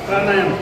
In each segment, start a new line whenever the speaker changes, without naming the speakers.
प्राणायाम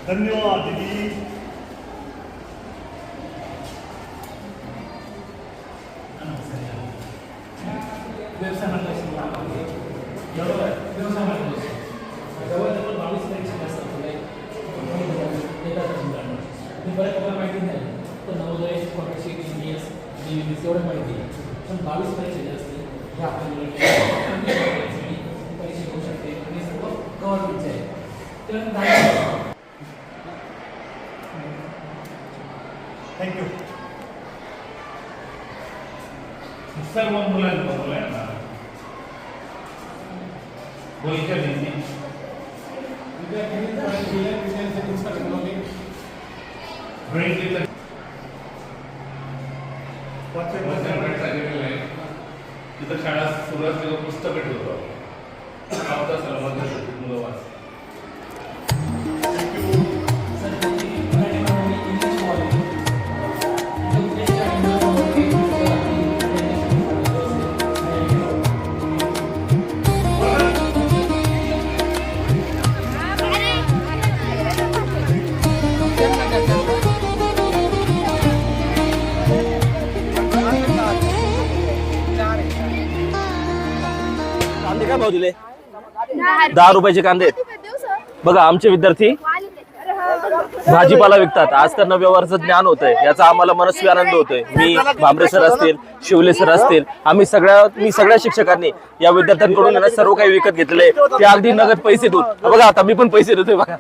धन्यवाद दीदी.
बऱ्याच माहिती नाही तर नवोदय स्कॉलरशिप इंडियस एवढं माहिती आहे पण 22 परीक्षा ज्या असतील हे आपण परीक्षा होऊ शकते आणि सर्व गव्हर्नमेंटचे आहे तर
थँक्यू. सर्व मुलांना बोलच्या विद्यार्थ्यांनी तिथं शाळा सुरू असलेलं पुस्तक ठेवतो मुलं वाच.
काय भाव दिले? 10 रुपयाचे कांदे बघा. आमचे विद्यार्थी भाजीपाला विकतात. आज त्यांना व्यवहाराचं ज्ञान होतंय याचा आम्हाला मनस्वी आनंद होतोय. मी भांबरे सर असतील, शिवले सर असतील, मी सगळ्या शिक्षकांनी या विद्यार्थ्यांकडून सर्व काही विकत घेतले. ते अगदी नगद पैसे देऊन बघा. आता मी पण पैसे देतोय बघा.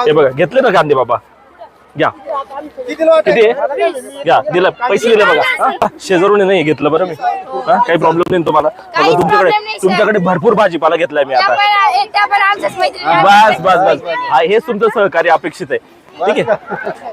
हे बघा घेतले ना कांदे बाबा. घ्या किती घ्या. दिलं पैसे दिले बघा. शेजारून नाही घेतलं बरं मी. काही प्रॉब्लेम नाही तुम्हाला. तुमच्याकडे भरपूर भाजीपाला घेतलाय मी आता. बस बस बस हेच तुमचं सहकार्य अपेक्षित आहे. ठीक आहे.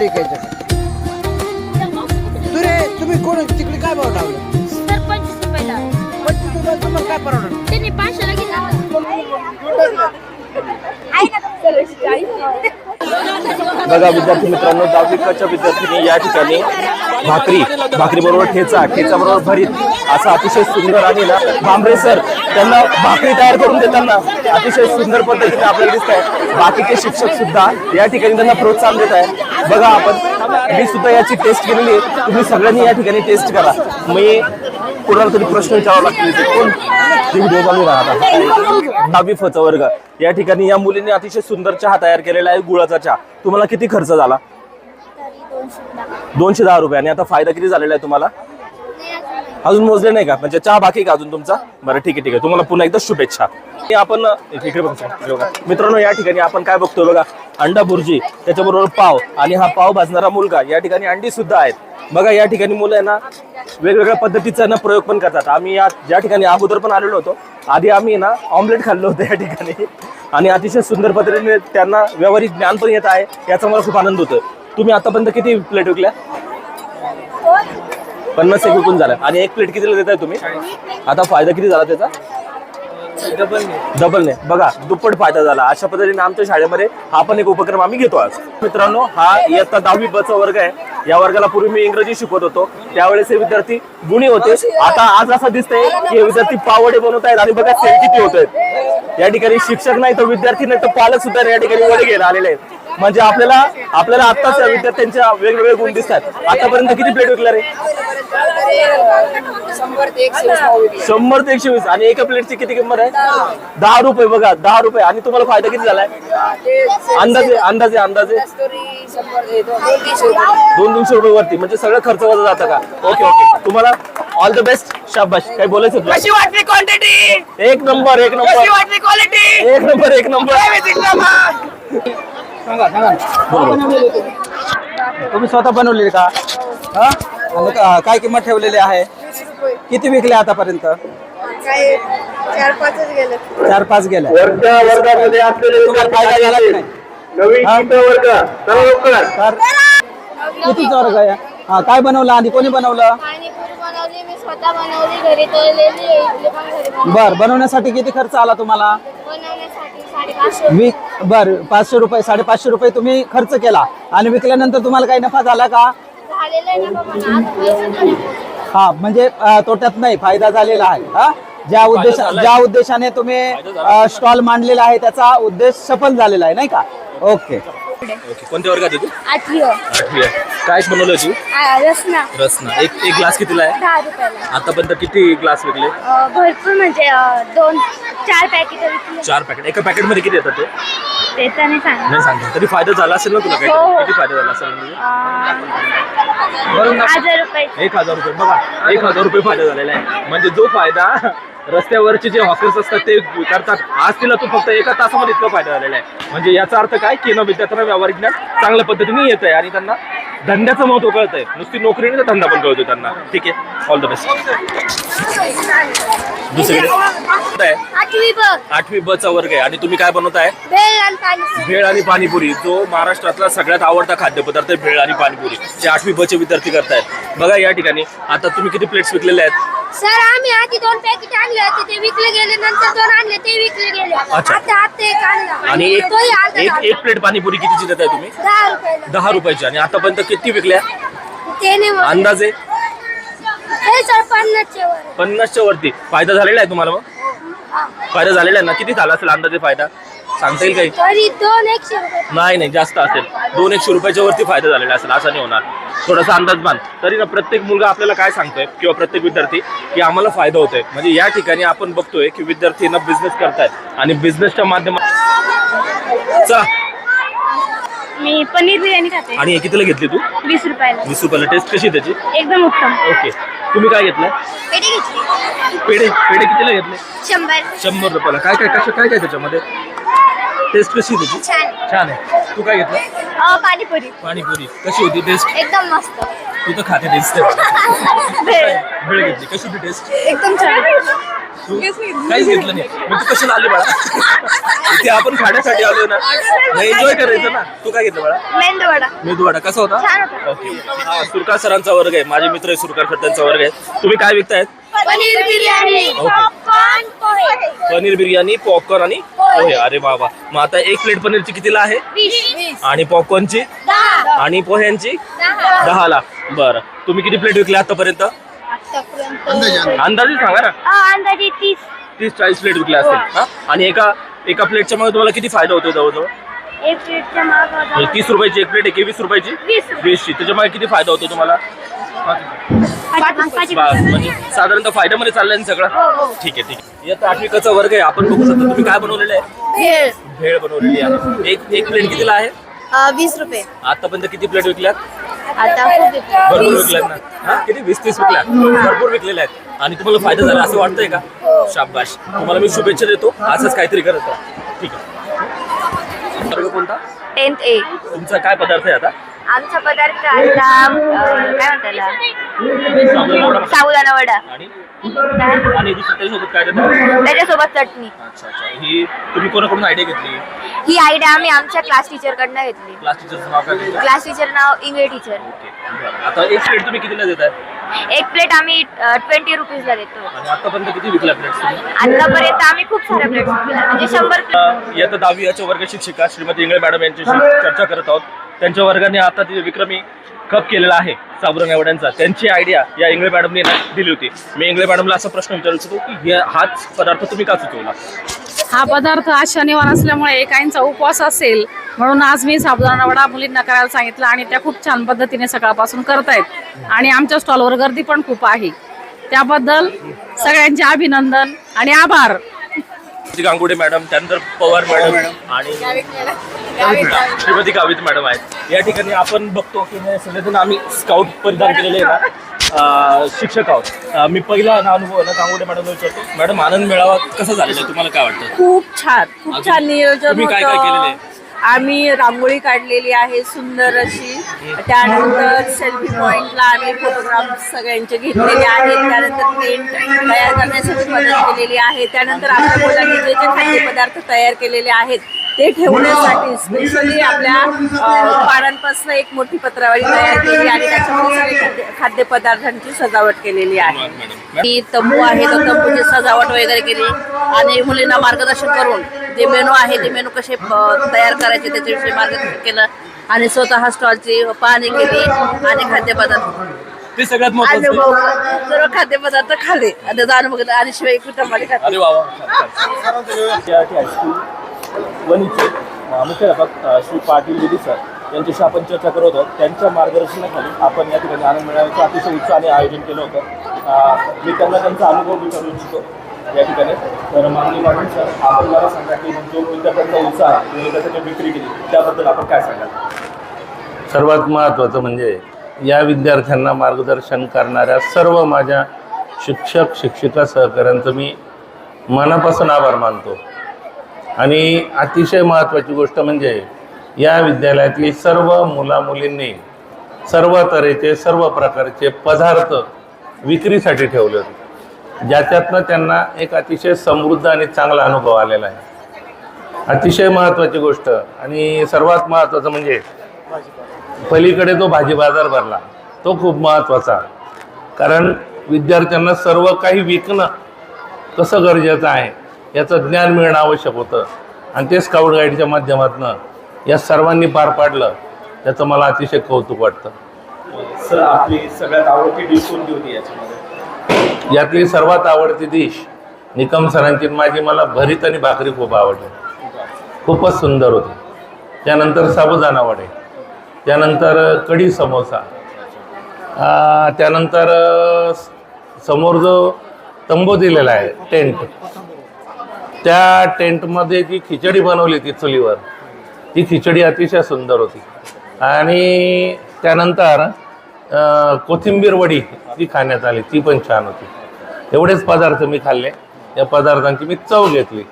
टेकायचं. तुरे तुम्ही कोण तिकडे काय भाव लावलं?
तर 25 रुपयाला
25 रुपये तुम्हाला काय परवडणार?
त्यांनी 500 ला घेतला
बघा विद्यार्थी मित्रांनो, 10वी च्या विद्यार्थ्यांनी या ठिकाणी भाकरी बरोबर ठेचा बरोबर भरीत असा अतिशय सुंदर आणि ना भांबरे सर त्यांना भाकरी तयार करून देताना अतिशय सुंदर पद्धतीने आपल्याला दिसत आहे. बाकीचे शिक्षक सुद्धा या ठिकाणी त्यांना प्रोत्साहन देत आहे. बघा आपण मी सुद्धा याची टेस्ट केलेली आहे. तुम्ही सगळ्यांनी या ठिकाणी टेस्ट करा. मी कोणाला तरी प्रश्न विचारावा लागतील कोण व्हिडिओ चालू राहतात. 10वी फ चा वर्ग या ठिकाणी या मुलीने अतिशय सुंदर चहा तयार केलेला आहे, गुळाचा चहा. तुम्हाला किती खर्च झाला? 210 रुपये. आणि आता फायदा किती झालेला आहे तुम्हाला? अजून मोजले नाही का? म्हणजे चहा बाकी का अजून तुमचा? बरं ठीक आहे. तुम्हाला पुन्हा एकदा शुभेच्छा. आपण इकडे बघा मित्रांनो, या ठिकाणी आपण काय बघतोय बघा, अंडा भुर्जी, त्याच्याबरोबर पाव आणि हा पाव भाजणारा मुलगा. या ठिकाणी अंडी सुद्धा आहेत. बघा या ठिकाणी मुलं आहे ना वेगवेगळ्या पद्धतीचा ना प्रयोग पण करतात. आम्ही या ठिकाणी अगोदर पण आलेलो होतो. आधी आम्ही ना ऑमलेट खाल्लं होतं या ठिकाणी आणि अतिशय सुंदर पद्धतीने त्यांना व्यावहारिक ज्ञान पण येत आहे. याचा मला खूप आनंद होतो. तुम्ही आतापर्यंत किती प्लेट विकल्या? 50 एक विकून झाला. आणि एक प्लेट कितीला देताय तुम्ही? आता फायदा किती झाला त्याचा? डबल ने. बघा दुप्पट फायदा झाला. अशा पद्धतीने आमच्या शाळेमध्ये हा पण एक उपक्रम आम्ही घेतो आज. मित्रांनो, हा इयत्ता 10वी ब चा वर्ग आहे. या वर्गाला पूर्वी मी इंग्रजी शिकवत होतो. त्यावेळेस हे विद्यार्थी गुणी होते. आता आज असं दिसतंय की हे विद्यार्थी पावडे बनवत आहेत आणि बघा सेल किती होत आहेत. या ठिकाणी शिक्षक नाही तर विद्यार्थी नाही तर पालक सुद्धा या ठिकाणी वडे घ्यायला आलेले आहेत. म्हणजे आपल्याला आत्ताच या विद्यार्थ्यांच्या वेगवेगळे गुण दिसतात. आतापर्यंत किती प्लेट विकल्या रे?
100 ते
100 ते 120. आणि एका प्लेटची किती किंमत आहे? 10 रुपये. बघा 10 रुपये. आणि तुम्हाला फायदा किती झालाय? अंदाजे 200-300 रुपये वरती. म्हणजे सगळं खर्च वजा जातं का? ओके. तुम्हाला ऑल द बेस्ट. शाबाश. काही बोलायचं तुला?
कशी वाटली क्वांटिटी?
एक नंबर.
कशी वाटली क्वालिटी?
एक नंबर.
तुम्ही स्वतः बनवलेले का? हा? आणि काय किंमत ठेवलेली आहे? किती विकले आतापर्यंत? 4-5 गेले.
वर्गामध्ये असलेले
तुम्हाला फायदा झाला की नाही? तर कितीचा वर्ग आहे? हा, काय बनवलं आणि कोणी बनवलं?
पाणीपुरी बनवली मी स्वतः बनवली, घरी तळलेली, इडली पण घरी बनवली.
बर, बनवण्यासाठी किती खर्च आला तुम्हाला?
बनवण्यासाठी 550
बर, 500 रुपये 550 रुपये तुम्ही खर्च केला आणि विकल्यानंतर तुम्हाला काही नफा झाला का?
झालेलं आहे ना बाबा, आज पैसे नाही.
हा, म्हणजे तोट्यात नाही, फायदा झालेला आहे. हा, ज्या उद्देशाने तुम्ही स्टॉल मांडलेला आहे त्याचा उद्देश सफल झालेला आहे, नाही का? ओके.
कोणत्या वर्गात आहे तू?
8वी.
8वी आहे. काय बनवलंय तू?
रसना
रसना. एक ग्लास कितीला आहे?
10 रुपयाला.
आतापर्यंत किती ग्लास विकले?
भरपूर म्हणजे 2-4 पॅकेट विकले.
4 पॅकेट. एका पॅकेट मध्ये किती येतात ते?
ते तर नाही सांग.
नाही सांगतो. तरी फायदा झाला असेल ना तुला? काही
हो.
किती फायदा झाला असेल म्हणजे?
1000 रुपये.
1000 रुपये. बघा 1000 रुपये फायदा झालेला आहे. म्हणजे जो फायदा रस्त्यावरचे जे हॉकर्स असतात ते करतात, आज तिला तू फक्त एका तासामध्ये इतका फायदा झालेला आहे. म्हणजे याचा अर्थ काय की विद्यार्थ्यांना व्यावहारिक ज्ञान चांगल्या पद्धतीने येत आहे आणि त्यांना धंद्याचं महत्व कळत आहे. नुसती नोकरी नाही तर धंदा पण कळतो त्यांना. ठीक आहे. All the best. दुसरीकडे 8वी ब चा वर्ग आहे आणि तुम्ही काय बनवताय? भेळ आणि पाणीपुरी. जो महाराष्ट्रातला सगळ्यात आवडता खाद्यपदार्थ आहे, भेळ आणि पाणीपुरी. जे 8वी ब चे विद्यार्थी करतायत. बघा या ठिकाणी आता तुम्ही किती प्लेट्स विकलेले आहेत?
सर आम्ही आधी 2 पॅकेट आणले होते, ते विकले गेले. नंतर 2 आणले, ते विकले गेले.
अच्छा.
आता एक आणला
आणि एक प्लेट पाणीपुरी कितीची देताय तुम्ही?
10 रुपयाला.
10 रुपयाची. आणि आतापर्यंत किती विकल्या
ते नाही मग.
अंदाजे?
हे सर 50च्या वर.
50च्या वरती. फायदा झालेला आहे तुम्हाला? मग फायदा झालेला आहे ना? किती झाला असेल अंदाजे फायदा? सांगता येईल काही?
तरी 200 रुपये.
नाही जास्त असेल. 200 रुपयाच्या वरती फायदा झालेला असेल. असं नाही होणार. थोडासा अंदाज बांध. तरी ना प्रत्येक मुलगा आपल्याला काय सांगतोय किंवा प्रत्येक विद्यार्थी की आम्हाला फायदा होतोय. म्हणजे या ठिकाणी आपण बघतोय की विद्यार्थ्यांना बिझनेस करतायत आणि बिझनेसच्या माध्यमात. चला.
मी पनीर बिर्याणी खाते.
आणि हे कितीला घेतली तू?
20 रुपयाला.
20 रुपयाला. टेस्ट कशी त्याची?
एकदम उत्तम.
ओके. तुम्ही काय घेतलं?
पेढे घेतले.
पेढे कितीला घेतले?
100
रुपयाला. काय त्याच्यामध्ये? टेस्ट कशी त्याची?
छान.
छान आहे. तू काय घेतलं?
पाणीपुरी.
पाणीपुरी कशी होती टेस्ट?
एकदम मस्त.
तू तर खाते दिसते भेळ घेतली. कशी होती टेस्ट?
एकदम छान.
तू काहीच घेतलं नाही. मग तू कशाला आली बाळा? इथे आपण खाण्यासाठी आलो ना, एन्जॉय करायचं ना. तू काय घेतलं बाळा?
मेंदूवडा
मेदूवडा कसा होता?
छान होता.
ओके. हा सुरकार सरांचा वर्ग आहे. माझे मित्र सुरकार सर त्यांचा वर्ग आहे. तुम्ही काय विकतायत?
पनीर बिर्याणी पॉपकॉर्न पोहे
पनीर बिर्याणी, पॉपकॉर्न आणि पोहे. अरे बाबा. मग आता एक प्लेट पनीरची कितीला आहे?
20
आणि पॉपकॉर्नची
10
आणि पोह्यांची 10ला. बरं, तुम्ही किती प्लेट विकल्या आतापर्यंत?
आतापर्यंत
अंदाजे सांगा ना.
अंदाजे
30-40 प्लेट विकल्या असतील. हा? आणि एका प्लेटच्या मध्ये तुम्हाला किती फायदा होतो जवळजवळ?
एक प्लेटच्या मागं
म्हणजे 30 रुपयाची एक प्लेट आहे की 20 रुपयाची? 20ची. त्याच्यामुळे किती फायदा होतो तुम्हाला? म्हणजे साधारणतः फायद्यामध्ये चाललंय ना सगळं? ठीक आहे ठीक आहे. याचा 8वीचा वर्ग आहे. आपण बघू शकतो. तुम्ही काय बनवलेलं आहे? भेळ बनवलेली आहे. एक प्लेट कितीला आहे?
20 रुपये.
आतापर्यंत किती प्लेट विकल्यात?
आता
भरपूर विकल्यात ना? हा? किती 20-30 विकल्यात? भरपूर विकलेल्या आहेत. आणि तुम्हाला फायदा झाला असं वाटतंय का? शाबाश. तुम्हाला मी शुभेच्छा देतो. असंच काहीतरी करत राहा. ठीक आहे. वर्ग कोणता?
10th A.
तुमचा काय पदार्थ आहे आता?
आमचा पदार्थ आता काय म्हणतात साबुदाणा वडा
आणि
काय?
आणि त्याच्यासोबत काय देतात?
त्याच्यासोबत चटणी.
अच्छा अच्छा. ही तुम्ही कोणाकडून आयडिया घेतली?
ही आयडिया आम्ही आमच्या क्लास टीचर कडनं घेतली.
क्लास टीचरचं नाव काय तुमचं?
क्लास टीचर नाव इंग्लिश टीचर.
ओके. बरं. आता एक प्लेट तुम्ही कितीला देताय?
एक प्लेट आम्ही 20 रुपीजला देतो.
आणि आतापर्यंत किती विकल्या प्लेट्स तुम्ही?
आतापर्यंत आम्ही खूप साऱ्या प्लेट्स विकल्या म्हणजे 100 प्लेट.
इयत्ता 10वी याच्या वर्ग शिक्षिका श्रीमती इंगळे मॅडम यांच्याशी चर्चा करत आहोत. त्यांच्या वर्गाने आता ते विक्रमी कप केलेला आहे साबुदाणा वड्यांचा. त्यांची आयडिया या इंगळे मॅडमने दिली होती. मी इंगळे मॅडमला असा प्रश्न विचारू इच्छितो की हाच पदार्थ तुम्ही का सुचवला?
हा पदार्थ आज शनिवार असल्यामुळे एकांचा उपवास असेल म्हणून आज मी साबुदाणा वडा मुलींना करायला सांगितलं आणि त्या खूप छान पद्धतीने सकाळपासून करतायत आणि आमच्या स्टॉलवर गर्दी पण खूप आहे. त्याबद्दल सगळ्यांचे अभिनंदन आणि आभार.
गांगुडे मॅडम, त्यानंतर पवार मॅडम आणि श्रीमती गावित मॅडम आहेत. या ठिकाणी आपण बघतो की हे सगळेजण आम्ही स्काउट परिधान केलेले आहे ना, शिक्षक आहोत. मी पहिला ना अनुभव ना गांगुडे मॅडम विचारतो. मॅडम, आनंद मेळावा कसा झालेला आहे? तुम्हाला काय वाटतं?
खूप छान नियोजन
तुम्ही काय काय केलेलं आहे?
होतं. आम्ही रांगोळी काढलेली आहे सुंदर अशी. त्यानंतर सेल्फी पॉइंटला आम्ही फोटोग्राफ सगळ्यांचे घेतलेले आहेत. त्यानंतर टेंट तयार करण्यासाठी मदत केलेली आहे. त्यानंतर आपल्या मुलांनी जे जे खाद्यपदार्थ तयार केलेले आहेत ते ठेवण्यासाठी स्पेशली आपल्या पानांपासून एक मोठी पत्रावळी तयार केली आणि त्याच्यामध्ये सगळे खाद्यपदार्थांची सजावट केलेली आहे. ही तंबू आहे तर तंबूची सजावट वगैरे केली आणि मुलींना मार्गदर्शन करून जे मेनू आहे ते मेनू कसे तयार करायचे त्याच्याविषयी मार्गदर्शन केलं आणि स्वतः स्टॉलची पाहणी केली आणि खाद्यपदार्थ
ते सगळ्यात महत्त्वाचं.
सर्व खाद्यपदार्थ खाल्ले आणि त्याचा अनुभव घेतला आणि शिवाय कुटुंबाने खाल्ले.
अरे वा वा. हायस्कूल वणीचे मुख्याध्यापक श्री पाटील विधी सर यांच्याशी आपण चर्चा करत होतो. त्यांच्या मार्गदर्शनाखाली आपण या ठिकाणी आनंद मेळाव्याचं अतिशय उत्साहाने आयोजन केलं होतं. मी त्यांना त्यांचा अनुभव विचारू इच्छितो या ठिकाणी. तर माननीय पाटील सर, आपण मला सांगा की जो विद्यार्थ्यांचा उत्साह विद्यार्थ्यांची विक्री केली त्याबद्दल आपण काय सांगाल?
सर्वात महत्त्वाचं म्हणजे या विद्यार्थ्यांना मार्गदर्शन करणाऱ्या सर्व माझ्या शिक्षक शिक्षिका सहकाऱ्यांचं मी मनापासून आभार मानतो. आणि अतिशय महत्त्वाची गोष्ट म्हणजे या विद्यालयातली सर्व मुलामुलींनी सर्व तऱ्हेचे सर्व प्रकारचे पदार्थ विक्रीसाठी ठेवले होते, ज्याच्यातनं त्यांना एक अतिशय समृद्ध आणि चांगला अनुभव आलेला आहे. अतिशय महत्त्वाची गोष्ट आणि सर्वात महत्त्वाचं म्हणजे पलीकडे जो भाजी बाजार भरला तो खूप महत्त्वाचा. कारण विद्यार्थ्यांना सर्व काही विकणं कसं गरजेचं आहे याचं ज्ञान मिळणं आवश्यक होतं आणि ते स्काउट गाईडच्या माध्यमातून या सर्वांनी पार पाडलं. त्याचं मला अतिशय कौतुक वाटतं.
सर, आपली सगळ्यात आवडती डिश कोणती होती याच्यामध्ये?
यातली सर्वात आवडती डिश निकम सरांची माझी मला भरीत आणि भाकरी खूप आवडली. खूपच सुंदर होती. त्यानंतर साबुदाणा वडे, त्यानंतर कढी समोसा, त्यानंतर समोर जो तंबू दिलेला आहे टेंट, त्या टेंटमध्ये जी खिचडी बनवली ती चुलीवर, ती खिचडी अतिशय सुंदर होती. आणि त्यानंतर कोथिंबीर वडी ती खाण्यात आली, ती पण छान होती. एवढेच पदार्थ मी खाल्ले. या पदार्थांची मी चव घेतली.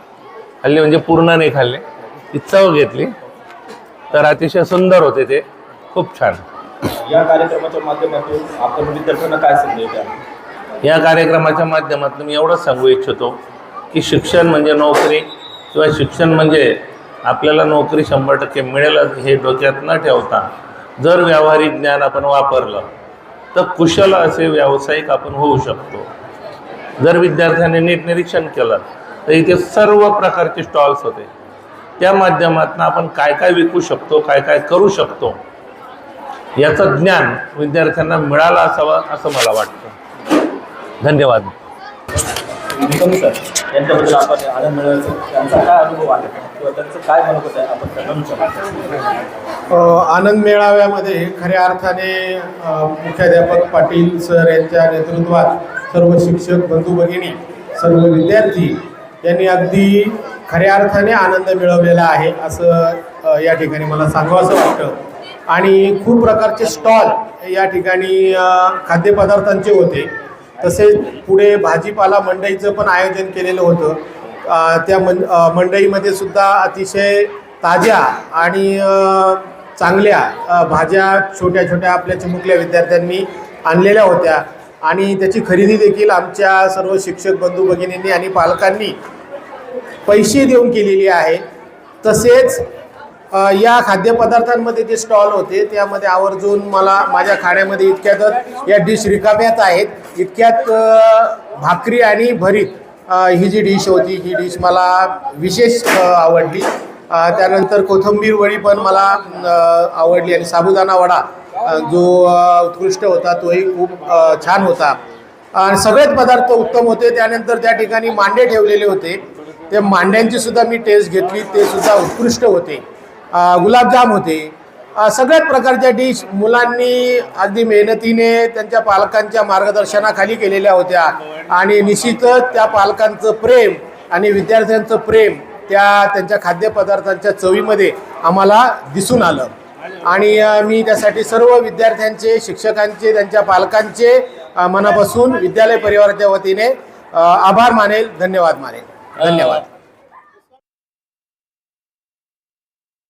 खाल्ली म्हणजे पूर्ण नाही खाल्ले, ती चव घेतली. तर अतिशय सुंदर होते ते, खूप छान.
या कार्यक्रमाच्या माध्यमातून आपण विद्यार्थ्यांना काय संदेश द्याल?
या कार्यक्रमाच्या माध्यमातून मी एवढंच सांगू इच्छितो की शिक्षण म्हणजे नोकरी किंवा शिक्षण म्हणजे आपल्याला नोकरी 100% मिळेल हे डोक्यात न ठेवता जर व्यावहारिक ज्ञान आपण वापरलं तर कुशल असे व्यावसायिक आपण होऊ शकतो. जर विद्यार्थ्यांनी नीट निरीक्षण केलं तर इथे सर्व प्रकारचे स्टॉल्स होते. त्या माध्यमातून आपण काय काय विकू शकतो, काय काय करू शकतो याचं ज्ञान विद्यार्थ्यांना मिळालं असावं असं मला वाटतं. धन्यवाद.
निकम सर यांच्याबद्दल आपण आनंद मिळवायचं त्यांचा काय अनुभव आहे किंवा त्यांचं काय मनोगत आहे आपण त्यांना विचारू.
आनंद मेळाव्यामध्ये खऱ्या अर्थाने मुख्याध्यापक पाटील सर यांच्या नेतृत्वात सर्व शिक्षक बंधू भगिनी सर्व विद्यार्थी यांनी अगदी खऱ्या अर्थाने आनंद मिळवलेला आहे असं या ठिकाणी मला सांगावंसं वाटतं. आणि खूप प्रकारचे स्टॉल या ठिकाणी खाद्यपदार्थांचे होते. तसेच पुढे भाजीपाला मंडईचं पण आयोजन केलेलं होतं. त्या मंडईमध्ये सुद्धा अतिशय ताज्या आणि चांगल्या भाज्या छोट्या छोट्या आपल्या चिमुकल्या विद्यार्थ्यांनी आणलेल्या होत्या आणि त्याची खरेदी देखील आमच्या सर्व शिक्षक बंधू भगिनींनी आणि पालकांनी पैसे देऊन केलेली आहे. तसेच या खाद्यपदार्थांमध्ये जे स्टॉल होते त्यामध्ये आवर्जून मला माझ्या खाण्यामध्ये इतक्यातच या डिश रिकाम्यात आहेत. इतक्यात भाकरी आणि भरीत ही जी डिश होती ही डिश मला विशेष आवडली. त्यानंतर कोथिंबीर वडी पण मला आवडली आणि साबुदाणा वडा जो उत्कृष्ट होता तोही खूप छान होता आणि सगळेच पदार्थ उत्तम होते. त्यानंतर त्या ठिकाणी मांडे ठेवलेले होते. ते मांड्यांची सुद्धा मी टेस्ट घेतली, ते सुद्धा उत्कृष्ट होते. गुलाबजाम होते. सगळ्याच प्रकारच्या डिश मुलांनी अगदी मेहनतीने त्यांच्या पालकांच्या मार्गदर्शनाखाली केलेल्या होत्या आणि निश्चितच त्या पालकांचं प्रेम आणि विद्यार्थ्यांचं प्रेम त्यांच्या खाद्यपदार्थांच्या चवीमध्ये आम्हाला दिसून आलं. आणि मी त्यासाठी सर्व विद्यार्थ्यांचे, शिक्षकांचे, त्यांच्या पालकांचे मनापासून विद्यालय परिवाराच्या वतीने आभार मानेल, धन्यवाद मानेल. धन्यवाद.